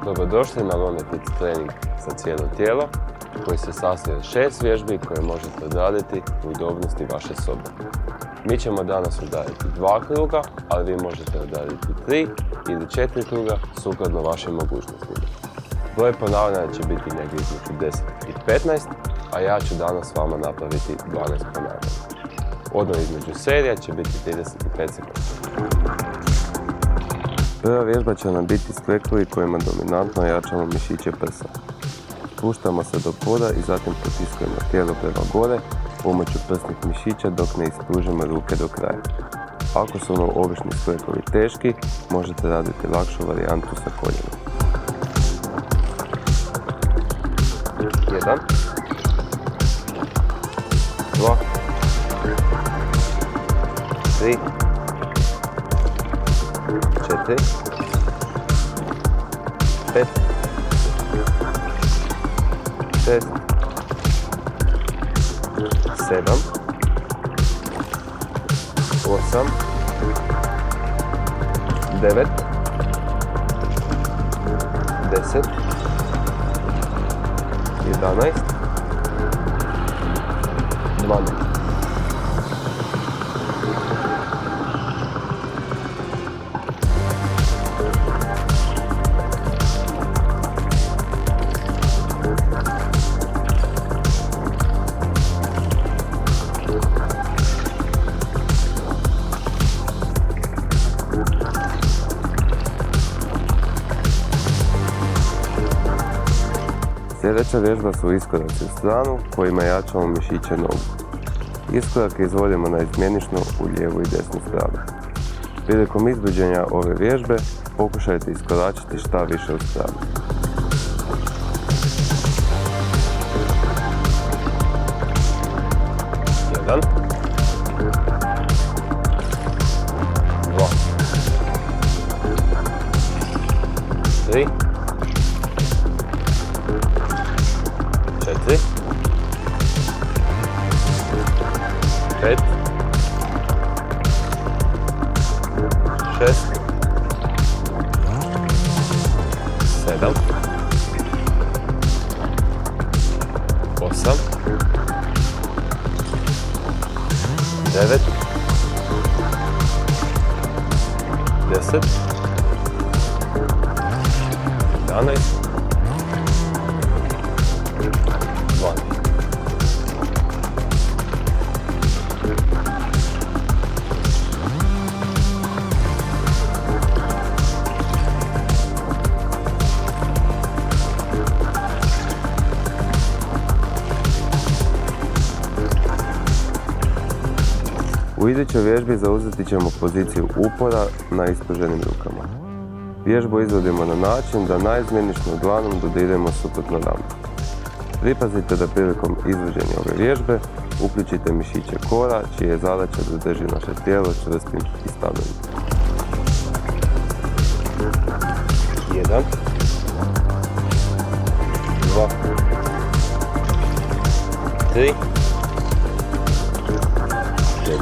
Dobrodošli na Lonefit trening za cijelo tijelo koji se sastoji od 6 vježbi koje možete odraditi u udobnosti vaše sobe. Mi ćemo danas odraditi 2 kruga, ali vi možete odraditi 3 ili 4 kruga sukladno vašim mogućnostima. Broj ponavljanja će biti negdje između 10 i 15, a ja ću danas s vama napraviti 12 ponavljanja. Odmor između serija će biti 35 sekundi. Prva vježba će nam biti sklekovi kojima dominantno jačamo mišiće prsa. Spuštamo se do poda i zatim potiskujemo tijelo prema gore pomoću prsnih mišića dok ne ispružimo ruke do kraja. Ako su vam obični sklekovi teški, možete raditi lakšu varijantu sa koljenom. 1, 2, 3, 4, 5, 6, 7, 8, 9, 10, 11, 12. Sljedeća vježba su iskoraci u stranu kojima jačamo mišiće nogu. Iskorake izvodimo naizmjenično u lijevu i desnu stranu. Prilikom izvođenja ove vježbe pokušajte iskoračiti šta više u stranu. 1, 2, 3, 4, 5, 6, 7, 8, 9, 10, 11, 12. U idućoj vježbi zauzeti ćemo poziciju upora na ispruženim rukama. Vježbu izvodimo na način da naizmjeničnom dlanom dodirujemo suprotno rame. Pripazite da prilikom izvođenja ove vježbe uključite mišiće kora, čija je zadaća da drži naše tijelo čvrstim i stabilnim. 1, 2, 3,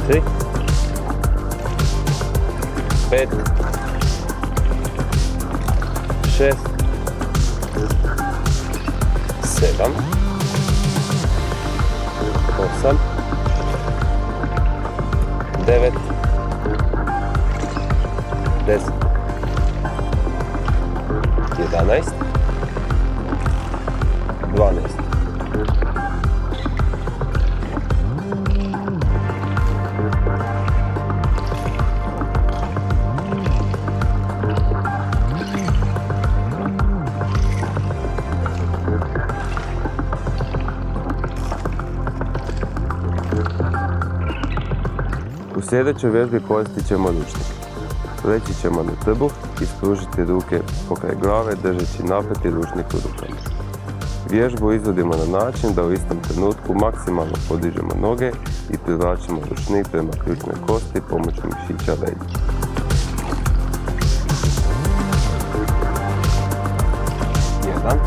4, 5, 6, 7, 8, 9, 10, 11, 12. U sljedećoj vježbi koristit ćemo ručnik. Leći ćemo na trbuh i spružiti ruke pokraj glave držeći napeti ručnik u rukama. Vježbu izvodimo na način da u istom trenutku maksimalno podižemo noge i privlačimo ručnik prema ključnoj kosti pomoću mišića leđa. 1,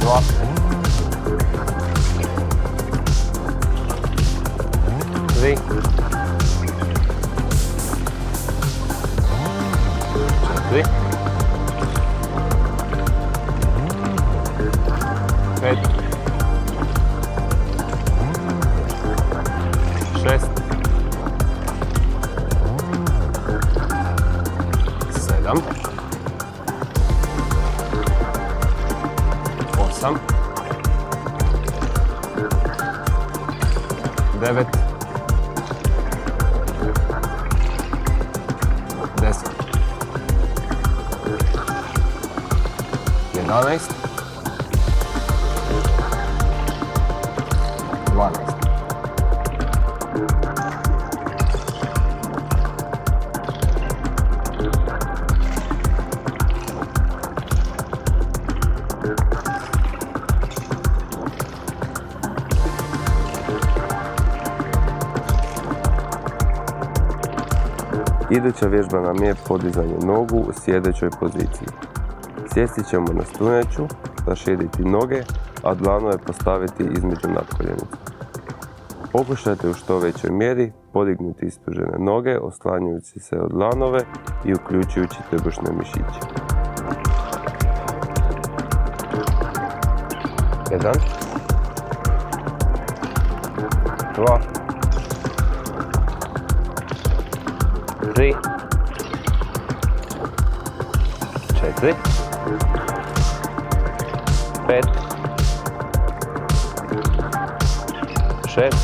2, 3, 4, 4, 5, 6, 7, 8, 9, 10, 11, 12. Iduća vježba nam je podizanje nogu u sjedećoj poziciji. Sjesti ćemo na strunjaču, raširiti noge, a dlanove postaviti između natkoljenica. Pokušajte u što većoj mjeri podignuti ispružene noge, oslanjajući se od dlanove i uključujući trbušne mišiće. 1, 2, 3, 4, 5, 6,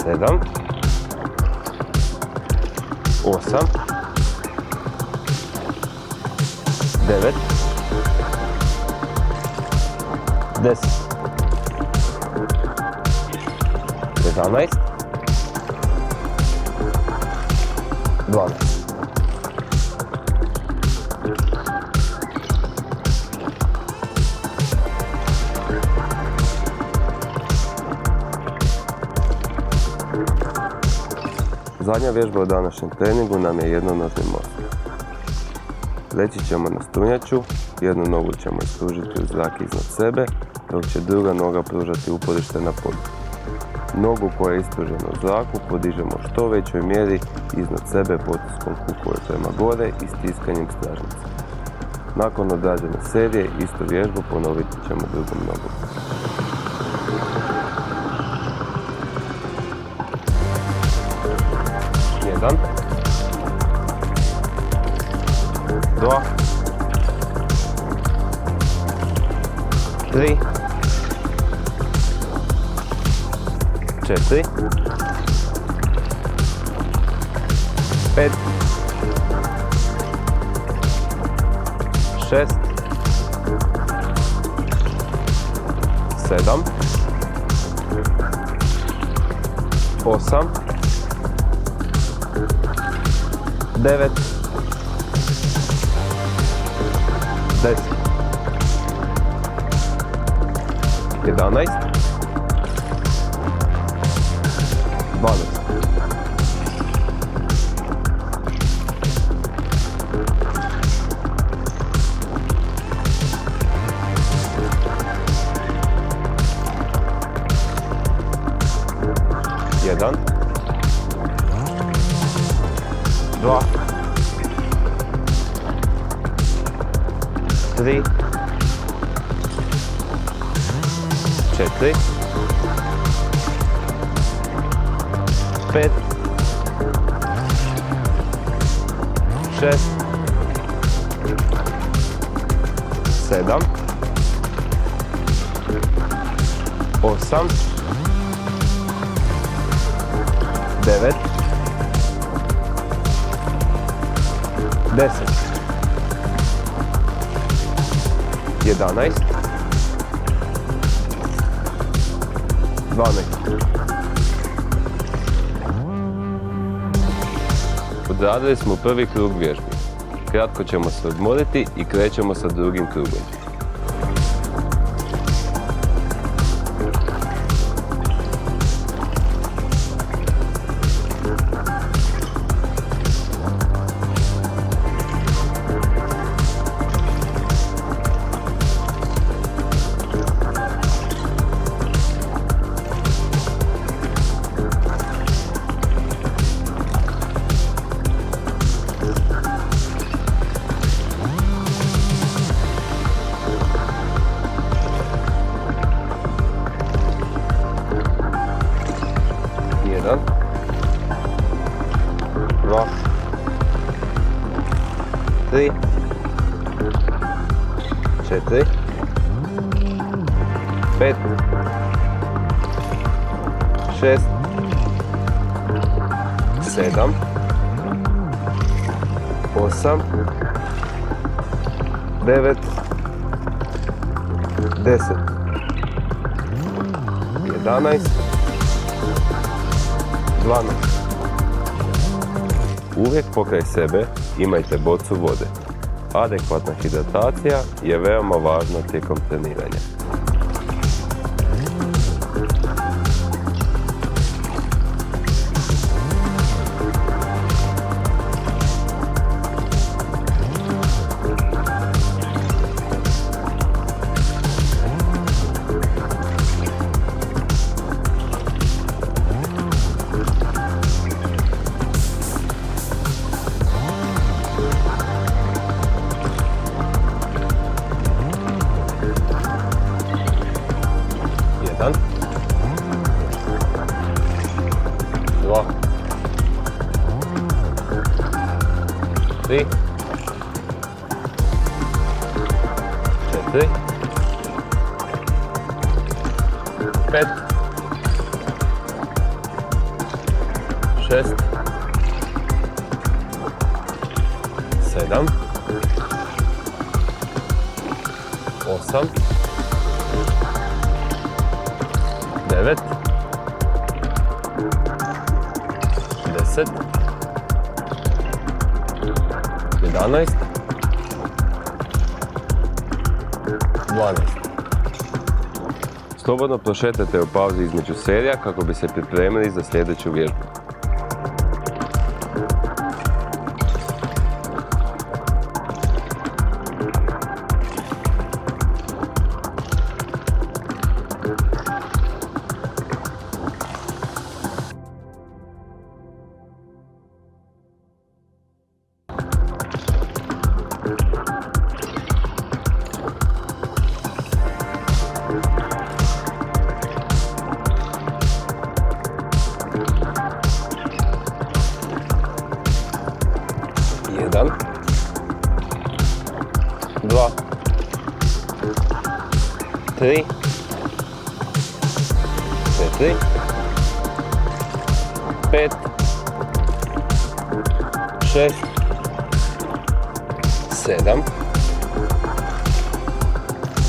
7, 8, 9, 10, 11, 12. Zadnja vježba u današnjem treningu nam je jednonožni most. Leći ćemo na strunjaču, jednu nogu ćemo ispružiti u zrak iznad sebe, dok će druga noga pružati uporište na podu. Nogu koja je ispružena u zraku podižemo u što većoj mjeri iznad sebe potiskom kukove prema gore i stiskanjem stražnice. Nakon odrađene serije, istu vježbu ponoviti ćemo drugom nogom. 1, 2, 3, 4, 5, 6, 7, 8, 9, 10, 11, 12. Jedan, dva, tri, četiri, pet, šest, sedam, osam, 9, 10, 11, 12. Odradili smo prvi krug vježbi. Kratko ćemo se odmoriti i krećemo sa drugim krugom. 1, 2, 3, 4, 5, 6, 7, 8, 9, 10, 11, 12. Uvijek pokraj sebe imajte bocu vode. Adekvatna hidratacija je veoma važna tijekom treniranja. Jedan, dva, tri, četiri, pet, šest, sedam, osam, 9, 10, 11, 12. Slobodno prošetajte u pauzi između serija kako bi se pripremili za sljedeću vježbu. Jedan, dva, tri, četiri, pet, šest, sedam,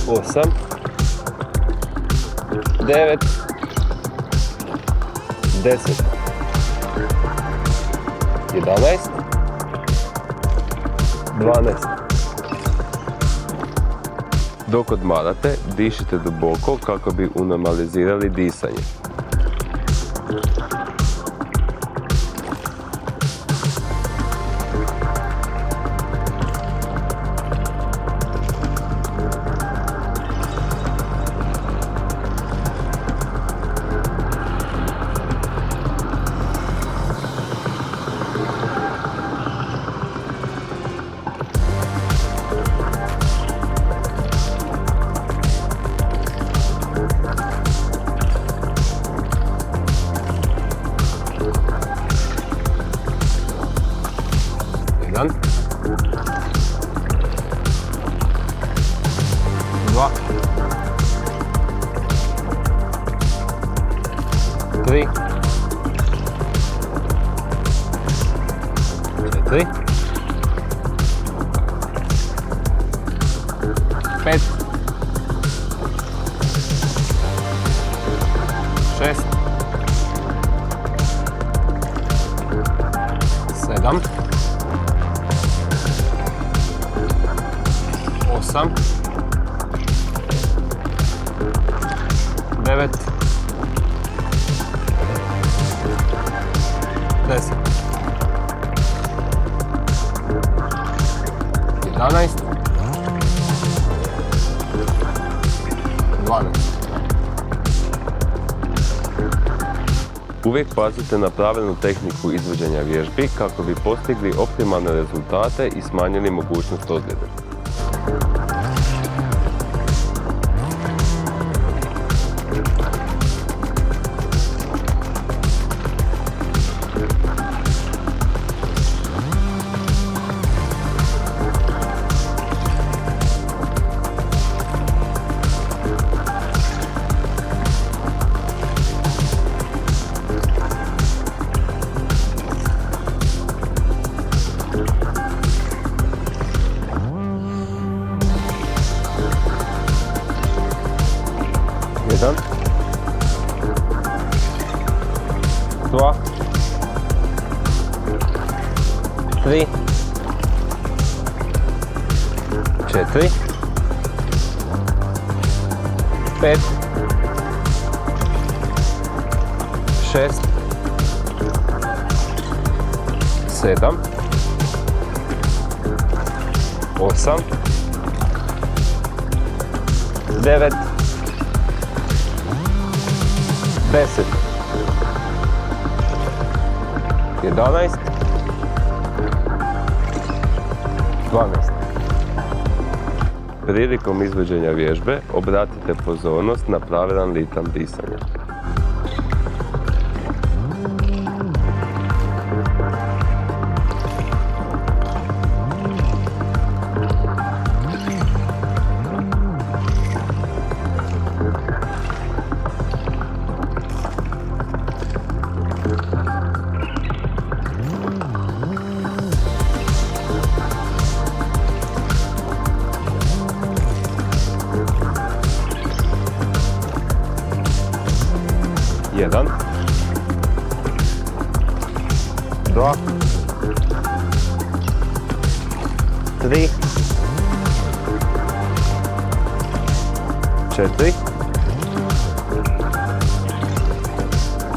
osam, devet, 10, 11, 12. Dok odmarate, dišite duboko kako bi unormalizirali disanje. Jedan, dva, tri, četiri, pet, šest, sedam, osam, devet, 10, 11, 12. Uvijek pazite na pravilnu tehniku izvođenja vježbi kako bi postigli optimalne rezultate i smanjili mogućnost ozljede. 2, 3, 4, 5, 6, 7, 8, 9, 10, 11, 12. Prilikom izvođenja vježbe obratite pozornost na pravilan ritam disanja. Jedan, dva, tri, četiri,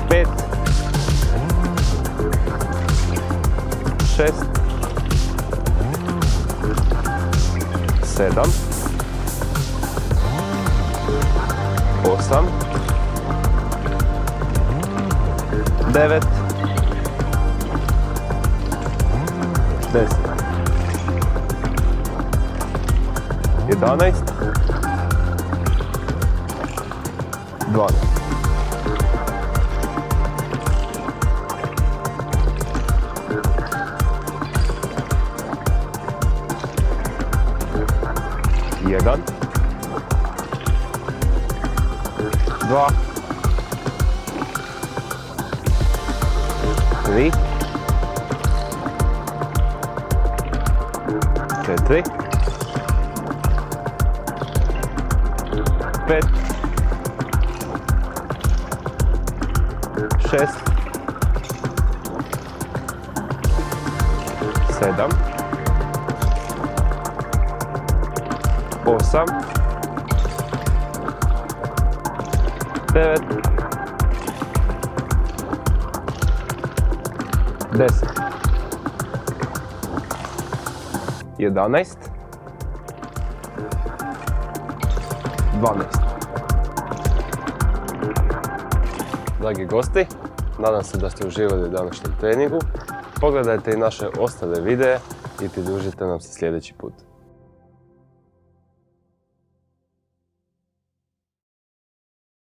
pet, šest, sedam, osam, 9, 10, 11, 12. Jedan, dva, 3, 4, 5, 6, 7, 8, 9, 10, 11, 12. Dragi gosti, nadam se da ste uživali u današnjem treningu. Pogledajte i naše ostale videe i pridružite nam se sljedeći put.